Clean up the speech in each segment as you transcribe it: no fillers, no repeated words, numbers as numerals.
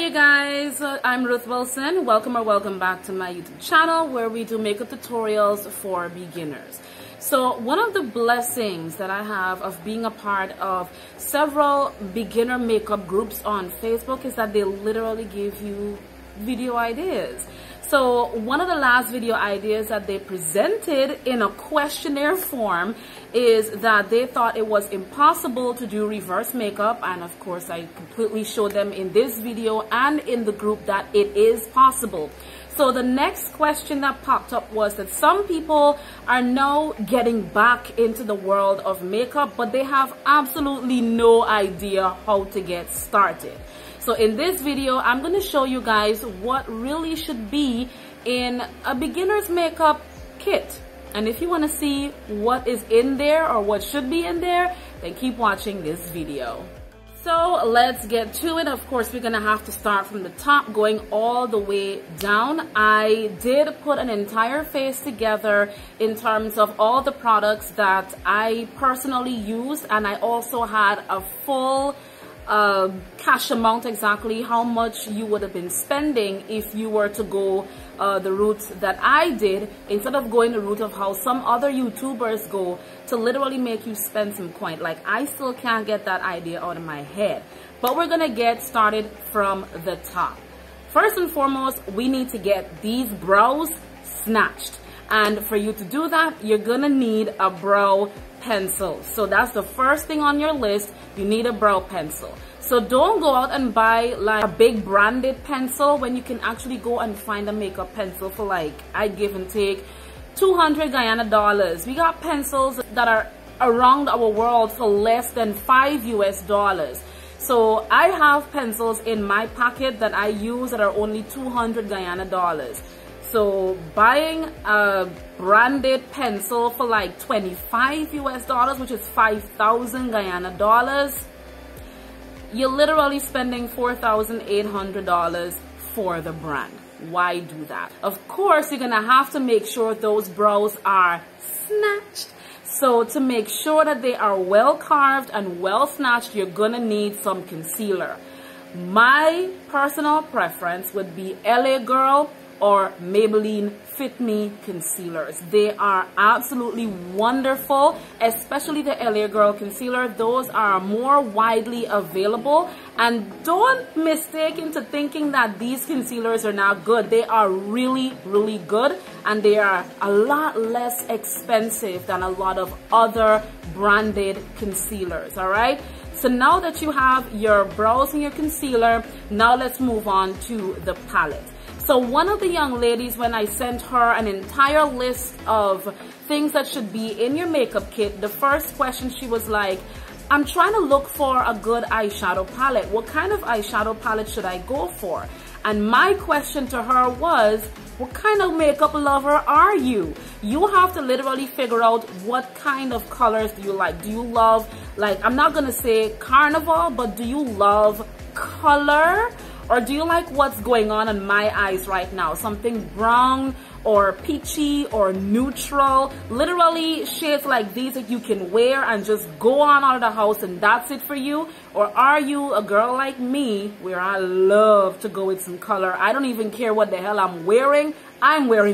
you guys, I'm Ruth Wilson. Welcome back to my YouTube channel where we do makeup tutorials for beginners. So one of the blessings that I have of being a part of several beginner makeup groups on Facebook is that they literally give you video ideas. So one of the last video ideas that they presented in a questionnaire form is that they thought it was impossible to do reverse makeup, and of course I completely showed them in this video and in the group that it is possible. So the next question that popped up was that some people are now getting back into the world of makeup, but they have absolutely no idea how to get started. So in this video, I'm going to show you guys what really should be in a beginner's makeup kit. And if you want to see what is in there or what should be in there, then keep watching this video. So let's get to it. Of course, we're going to have to start from the top, going all the way down. I did put an entire face together in terms of all the products that I personally used, and I also had a full cash amount, exactly how much you would have been spending if you were to go the route that I did, instead of going the route of how some other YouTubers go to literally make you spend some coin. Like, I still can't get that idea out of my head, but we're gonna get started from the top. First and foremost, we need to get these brows snatched, and for you to do that, you're gonna need a brow pencil. So that's the first thing on your list. You need a brow pencil. So don't go out and buy like a big branded pencil when you can actually go and find a makeup pencil for, like, I give and take, 200 Guyana dollars. We got pencils that are around our world for less than $5 US. So I have pencils in my pocket that I use that are only 200 Guyana dollars. So buying a branded pencil for like 25 US, which is 5,000 Guyana dollars, you're literally spending $4,800 for the brand. Why do that? Of course, you're gonna have to make sure those brows are snatched. So to make sure that they are well carved and well snatched, you're gonna need some concealer. My personal preference would be LA Girl or Maybelline Fit Me concealers. They are absolutely wonderful, especially the LA Girl concealer. Those are more widely available, and don't mistake into thinking that these concealers are not good. They are really, really good, and they are a lot less expensive than a lot of other branded concealers. All right, so now that you have your brows and your concealer, now let's move on to the palette. So one of the young ladies, when I sent her an entire list of things that should be in your makeup kit, the first question she was like, I'm trying to look for a good eyeshadow palette. What kind of eyeshadow palette should I go for? And my question to her was, what kind of makeup lover are you? You have to literally figure out what kind of colors do you like. Do you love, like, I'm not gonna say carnival, but do you love color? Or do you like what's going on in my eyes right now? Something brown or peachy or neutral. Literally shades like these that you can wear and just go on out of the house and that's it for you. Or are you a girl like me where I love to go with some color? I don't even care what the hell I'm wearing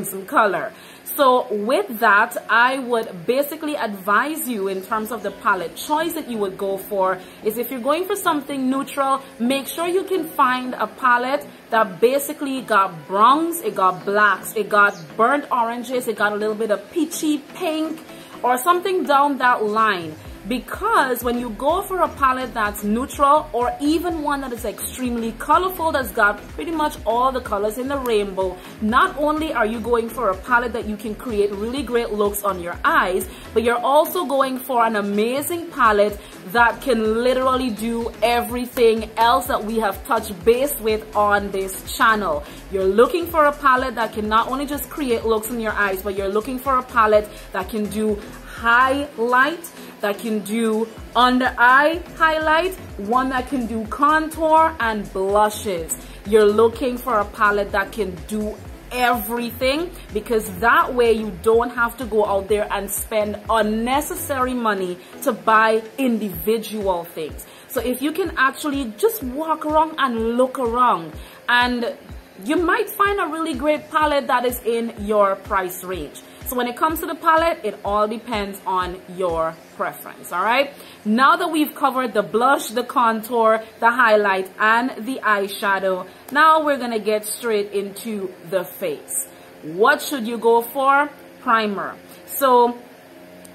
some color. So with that, I would basically advise you in terms of the palette choice that you would go for is, if you're going for something neutral, make sure you can find a palette that basically got browns, it got blacks, it got burnt oranges, it got a little bit of peachy pink or something down that line. Because when you go for a palette that's neutral, or even one that is extremely colorful, that's got pretty much all the colors in the rainbow, not only are you going for a palette that you can create really great looks on your eyes, but you're also going for an amazing palette that can literally do everything else that we have touched base with on this channel. You're looking for a palette that can not only just create looks in your eyes, but you're looking for a palette that can do highlight, that can do under eye highlight, one that can do contour and blushes. You're looking for a palette that can do everything, because that way you don't have to go out there and spend unnecessary money to buy individual things. So if you can actually just walk around and look around, and you might find a really great palette that is in your price range. So when it comes to the palette, it all depends on your preference, all right? Now that we've covered the blush, the contour, the highlight, and the eyeshadow, now we're gonna get straight into the face. What should you go for? Primer. So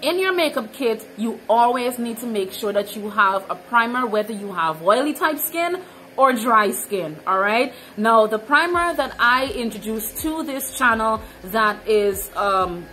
in your makeup kit, you always need to make sure that you have a primer, whether you have oily type skin or dry skin, all right? Now, the primer that I introduced to this channel that is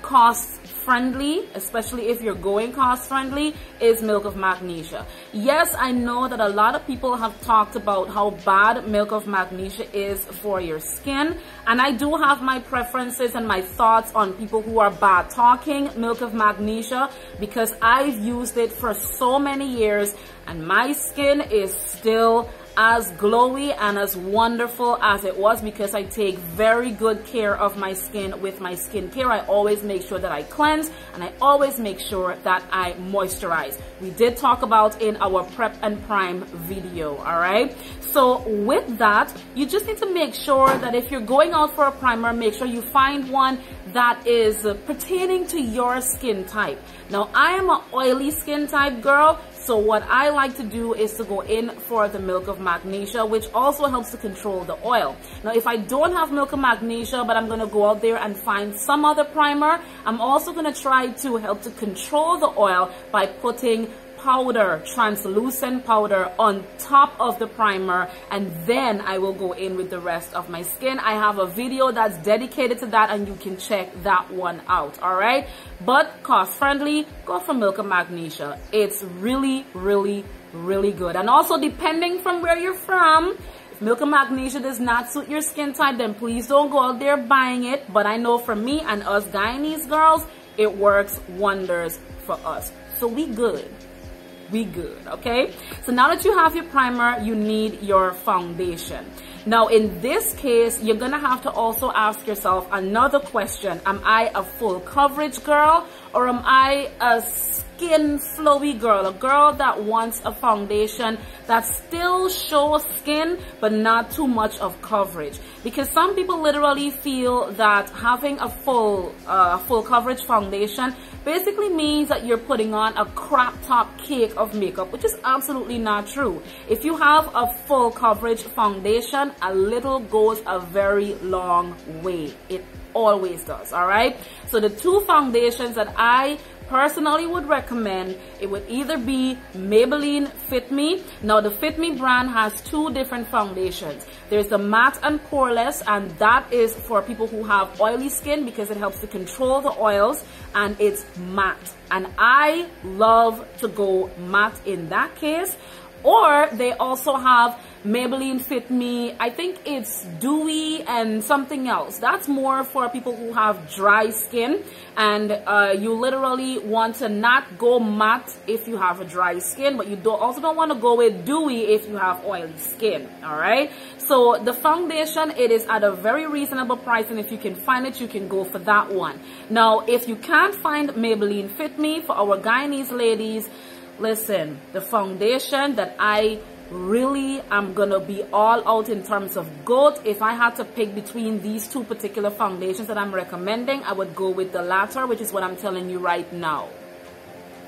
cost friendly, especially if you're going cost friendly, is Milk of Magnesia. Yes, I know that a lot of people have talked about how bad Milk of Magnesia is for your skin, and I do have my preferences and my thoughts on people who are bad talking Milk of Magnesia, because I've used it for so many years and my skin is still as glowy and as wonderful as it was, because I take very good care of my skin with my skincare. I always make sure that I cleanse, and I always make sure that I moisturize. We did talk about in our prep and prime video, all right? So with that, you just need to make sure that if you're going out for a primer, make sure you find one that is pertaining to your skin type. Now, I am an oily skin type girl, so what I like to do is to go in for the Milk of Magnesia, which also helps to control the oil. Now, if I don't have Milk of Magnesia, but I'm going to go out there and find some other primer, I'm also going to try to help to control the oil by putting powder, translucent powder on top of the primer, and then I will go in with the rest of my skin. I have a video that's dedicated to that, and you can check that one out, all right? But cost friendly, go for Milk of Magnesia. It's really, really, really good. And also, depending from where you're from, if Milk of Magnesia does not suit your skin type, then please don't go out there buying it. But I know for me and us Guyanese girls, it works wonders for us. So we good. We good, okay? So now that you have your primer, you need your foundation. Now, in this case, you're gonna have to also ask yourself another question. Am I a full coverage girl, or am I a skin flowy girl, a girl that wants a foundation that still shows skin but not too much of coverage? Because some people literally feel that having a full coverage foundation basically means that you're putting on a crop top cake of makeup, which is absolutely not true. If you have a full coverage foundation, a little goes a very long way. It always does, all right? So the two foundations that I personally would recommend, it would either be Maybelline Fit Me. Now, the Fit Me brand has two different foundations. There's the matte and poreless, and that is for people who have oily skin because it helps to control the oils, and it's matte. And I love to go matte in that case. Or they also have Maybelline Fit Me, I think it's dewy and something else. That's more for people who have dry skin, and you literally want to not go matte if you have a dry skin, but you also don't want to go with dewy if you have oily skin, all right? So the foundation, it is at a very reasonable price, and if you can find it, you can go for that one. Now, if you can't find Maybelline Fit Me, for our Guyanese ladies, listen, the foundation that I really am gonna be all out in terms of GOAT, if I had to pick between these two particular foundations that I'm recommending, I would go with the latter, which is what I'm telling you right now.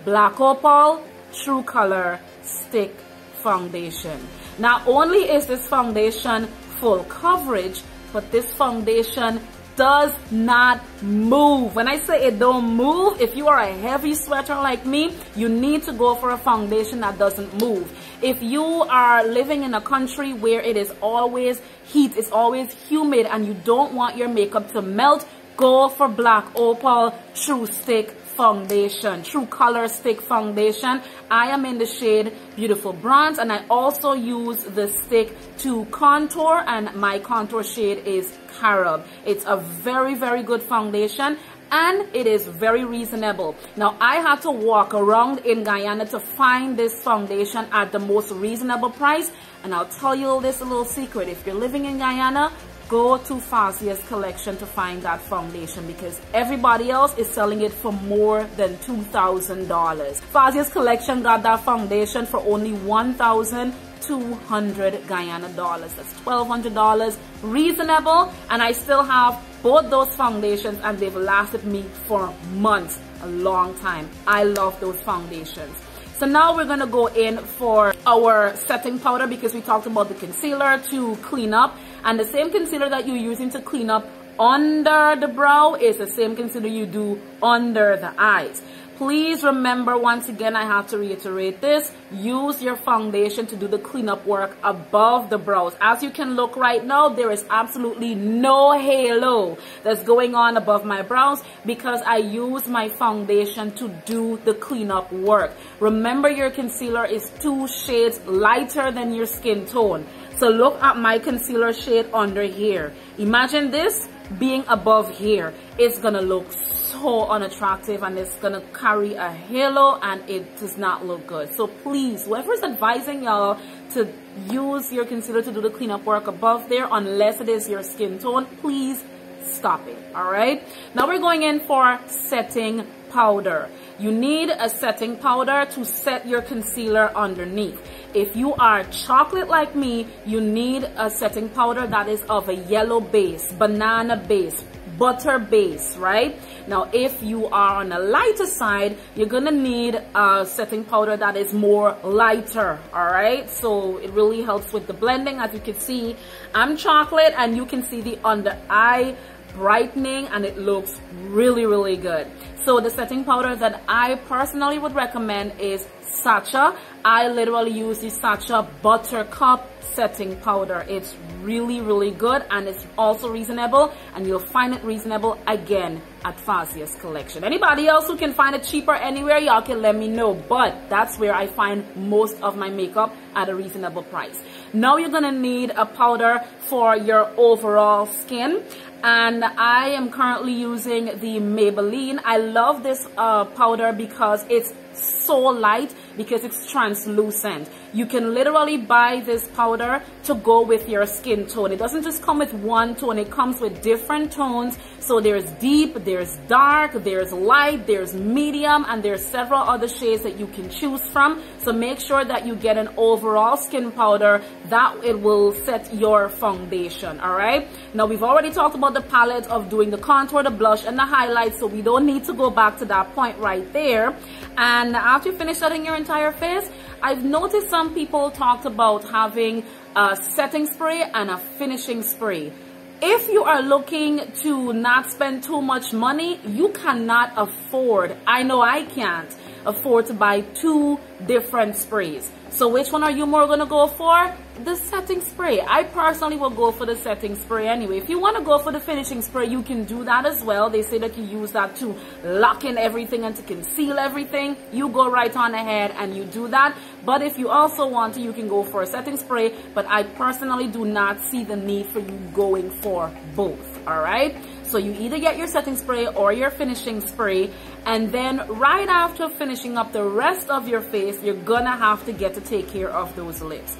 Black Opal True Color Stick Foundation. Not only is this foundation full coverage, but this foundation does not move. When I say it don't move, if you are a heavy sweater like me, you need to go for a foundation that doesn't move. If you are living in a country where it is always heat, it's always humid, and you don't want your makeup to melt, go for Black Opal True Stick Foundation, True Color Stick Foundation. I am in the shade Beautiful Bronze, and I also use the stick to contour, and my contour shade is Carob. It's a very, very good foundation. and it is very reasonable. Now, I had to walk around in Guyana to find this foundation at the most reasonable price, and I'll tell you this little secret. If you're living in Guyana, go to Fazia's collection to find that foundation, because everybody else is selling it for more than $2,000. Fazia's collection got that foundation for only 1,200 Guyana dollars. That's $1,200, reasonable, and I still have both those foundations and they've lasted me for months, a long time. I love those foundations. So now we're gonna go in for our setting powder, because we talked about the concealer to clean up, and the same concealer that you're using to clean up under the brow is the same concealer you do under the eyes. Please remember, once again, I have to reiterate this, use your foundation to do the cleanup work above the brows. As you can look right now, there is absolutely no halo that's going on above my brows because I use my foundation to do the cleanup work. Remember, your concealer is 2 shades lighter than your skin tone. So look at my concealer shade under here. Imagine this being above here. It's gonna look so unattractive and it's gonna carry a halo and it does not look good. So please, whoever's advising y'all to use your concealer to do the cleanup work above there, unless it is your skin tone, please stop it. All right, now we're going in for setting powder. You need a setting powder to set your concealer underneath. If you are chocolate like me, you need a setting powder that is of a yellow base, banana base, butter base, right? Now, if you are on the lighter side, you're gonna need a setting powder that is more lighter, all right? So it really helps with the blending. As you can see, I'm chocolate, and you can see the under eye brightening, and it looks really, really good. So the setting powder that I personally would recommend is Sacha. I literally use the Sacha Buttercup setting powder. It's really, really good, and it's also reasonable, and you'll find it reasonable again at Fazia's collection. Anybody else who can find it cheaper anywhere, y'all can let me know, but that's where I find most of my makeup at a reasonable price. Now you're gonna need a powder for your overall skin, and I am currently using the Maybelline. I love this powder because it's so light, because it's translucent. You can literally buy this powder to go with your skin tone. It doesn't just come with one tone, it comes with different tones. So there's deep, there's dark, there's light, there's medium, and there's several other shades that you can choose from. So make sure that you get an overall skin powder that it will set your foundation. All right, now we've already talked about the palette of doing the contour, the blush, and the highlight, so we don't need to go back to that point right there. And after you finish setting your entire face, I've noticed some people talked about having a setting spray and a finishing spray. If you are looking to not spend too much money, you cannot afford, I know I can't afford to buy 2 different sprays. So which one are you more gonna go for? The setting spray. I personally will go for the setting spray anyway. If you want to go for the finishing spray, you can do that as well. They say that you use that to lock in everything and to conceal everything. You go right on ahead and you do that. But if you also want to, you can go for a setting spray. But I personally do not see the need for you going for both. All right, so you either get your setting spray or your finishing spray, and then right after finishing up the rest of your face, you're gonna have to get to take care of those lips.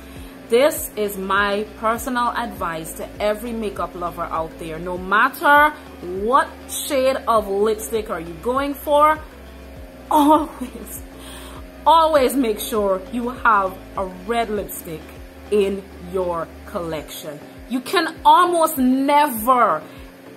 This is my personal advice to every makeup lover out there. No matter what shade of lipstick are you going for, always make sure you have a red lipstick in your collection. You can almost never,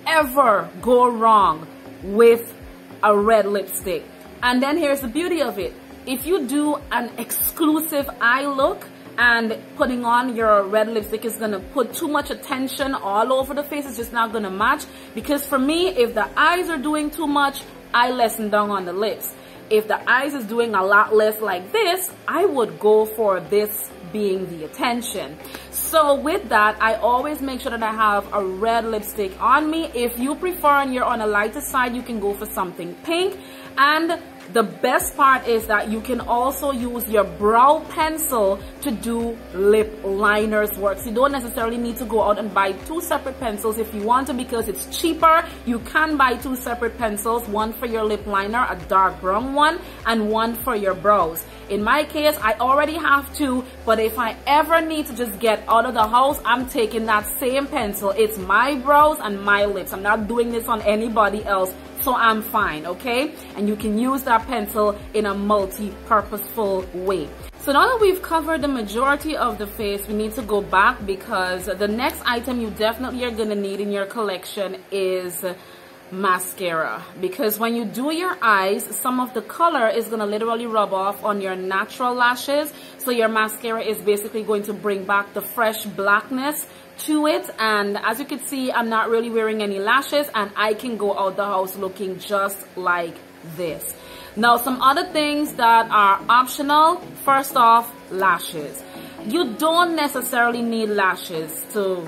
ever go wrong with a red lipstick. And then here's the beauty of it. If you do an exclusive eye look, and putting on your red lipstick is gonna put too much attention all over the face, it's just not gonna match. Because for me, if the eyes are doing too much, I lessen down on the lips. If the eyes is doing a lot less like this, I would go for this being the attention. So with that, I always make sure that I have a red lipstick on me. If you prefer and you're on a lighter side, you can go for something pink. And The best part is that you can also use your brow pencil to do lip liners work. So you don't necessarily need to go out and buy 2 separate pencils. If you want to, because it's cheaper, you can buy 2 separate pencils, one for your lip liner, a dark brown one, and one for your brows. In my case, I already have 2, but if I ever need to just get out of the house, I'm taking that same pencil. It's my brows and my lips. I'm not doing this on anybody else, so I'm fine, okay? And you can use that pencil in a multi-purposeful way. So now that we've covered the majority of the face, we need to go back, because the next item you definitely are going to need in your collection is mascara. Because when you do your eyes, some of the color is going to literally rub off on your natural lashes. So your mascara is basically going to bring back the fresh blackness to it. And as you can see, I'm not really wearing any lashes, and I can go out the house looking just like this. Now, some other things that are optional. First off, lashes. You don't necessarily need lashes to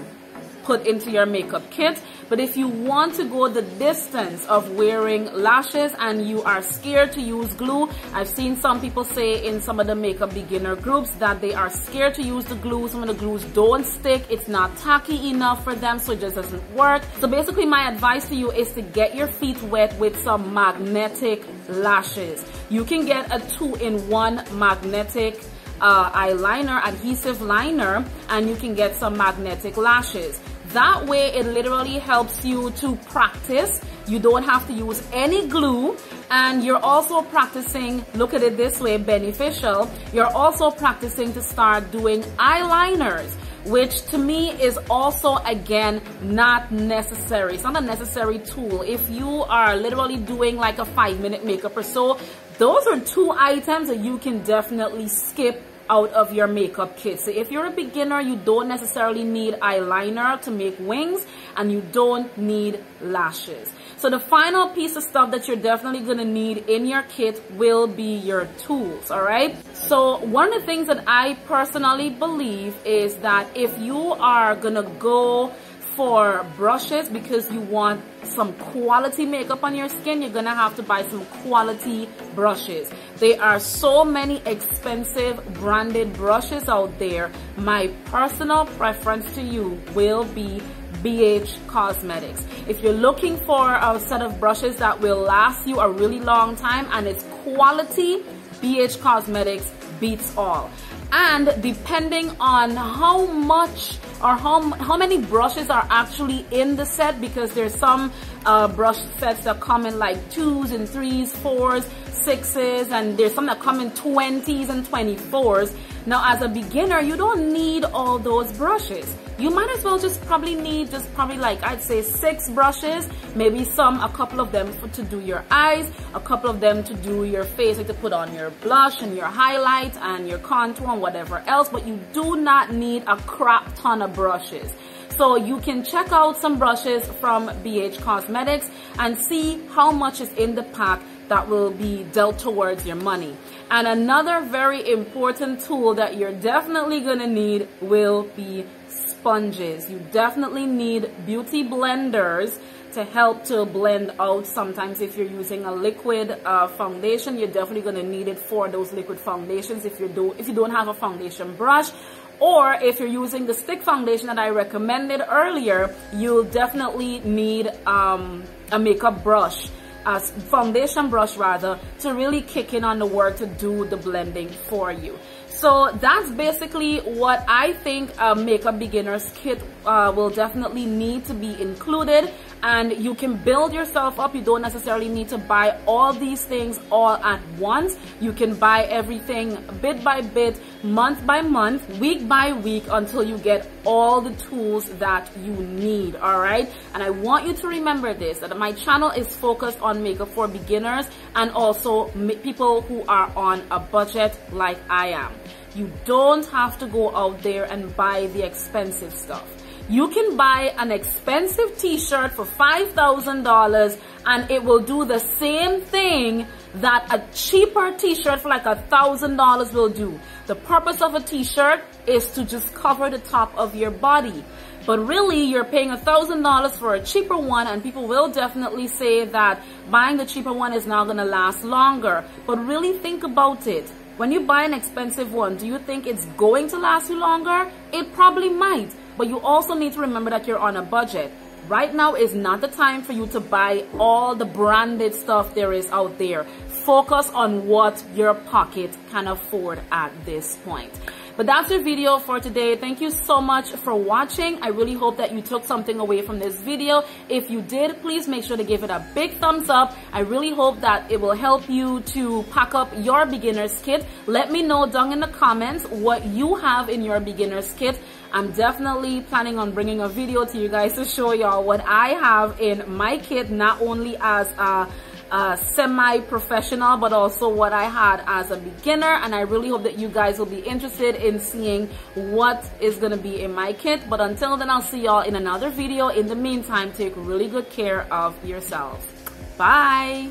put into your makeup kit, but if you want to go the distance of wearing lashes and you are scared to use glue, I've seen some people say in some of the makeup beginner groups that they are scared to use the glue. Some of the glues don't stick, it's not tacky enough for them, so it just doesn't work. So basically my advice to you is to get your feet wet with some magnetic lashes. You can get a 2-in-1 magnetic eyeliner, adhesive liner, and you can get some magnetic lashes. That way it literally helps you to practice. You don't have to use any glue, and you're also practicing, look at it this way, beneficial. You're also practicing to start doing eyeliners, which to me is also, again, not necessary. It's not a necessary tool. If you are literally doing like a 5-minute makeup or so, those are 2 items that you can definitely skip out of your makeup kit. So if you're a beginner, you don't necessarily need eyeliner to make wings, and you don't need lashes. So the final piece of stuff that you're definitely going to need in your kit will be your tools, all right? So one of the things that I personally believe is that if you are going to go for brushes because you want some quality makeup on your skin, you're gonna have to buy some quality brushes. There are so many expensive branded brushes out there. My personal preference to you will be BH Cosmetics. If you're looking for a set of brushes that will last you a really long time and it's quality, BH Cosmetics beats all. And depending on how much or how many brushes are actually in the set, because there's some brush sets that come in like 2s and 3s, 4s, 6s, and there's some that come in 20s and 24s. Now as a beginner, you don't need all those brushes. You might as well just probably need like I'd say 6 brushes, maybe a couple of them to do your eyes, a couple of them to do your face, like to put on your blush and your highlight and your contour and whatever else, but you do not need a crap ton of brushes. So you can check out some brushes from BH Cosmetics and see how much is in the pack that will be dealt towards your money. And another very important tool that you're definitely gonna need will be sponges. You definitely need beauty blenders to help to blend out. Sometimes if you're using a liquid foundation, you're definitely gonna need it for those liquid foundations if you don't have a foundation brush. Or if you're using the stick foundation that I recommended earlier, you'll definitely need a makeup brush, a foundation brush rather, to really kick in on the work to do the blending for you. So that's basically what I think a makeup beginner's kit will definitely need to be included. And you can build yourself up. You don't necessarily need to buy all these things all at once. You can buy everything bit by bit, month by month, week by week, until you get all the tools that you need, all right? And I want you to remember this, that my channel is focused on makeup for beginners and also people who are on a budget like I am. You don't have to go out there and buy the expensive stuff. You can buy an expensive t-shirt for $5,000 and it will do the same thing that a cheaper t-shirt for like $1,000 will do. The purpose of a t-shirt is to just cover the top of your body. But really, you're paying $1,000 for a cheaper one, and people will definitely say that buying the cheaper one is now going to last longer. But really think about it. When you buy an expensive one, do you think it's going to last you longer? It probably might, but you also need to remember that you're on a budget. Right now is not the time for you to buy all the branded stuff there is out there. Focus on what your pocket can afford at this point. But that's your video for today. Thank you so much for watching. I really hope that you took something away from this video. If you did, please make sure to give it a big thumbs up. I really hope that it will help you to pack up your beginner's kit. Let me know down in the comments what you have in your beginner's kit. I'm definitely planning on bringing a video to you guys to show y'all what I have in my kit, not only as a semi-professional, but also what I had as a beginner. And I really hope that you guys will be interested in seeing what is going to be in my kit. But until then, I'll see y'all in another video. In the meantime, take really good care of yourselves. Bye.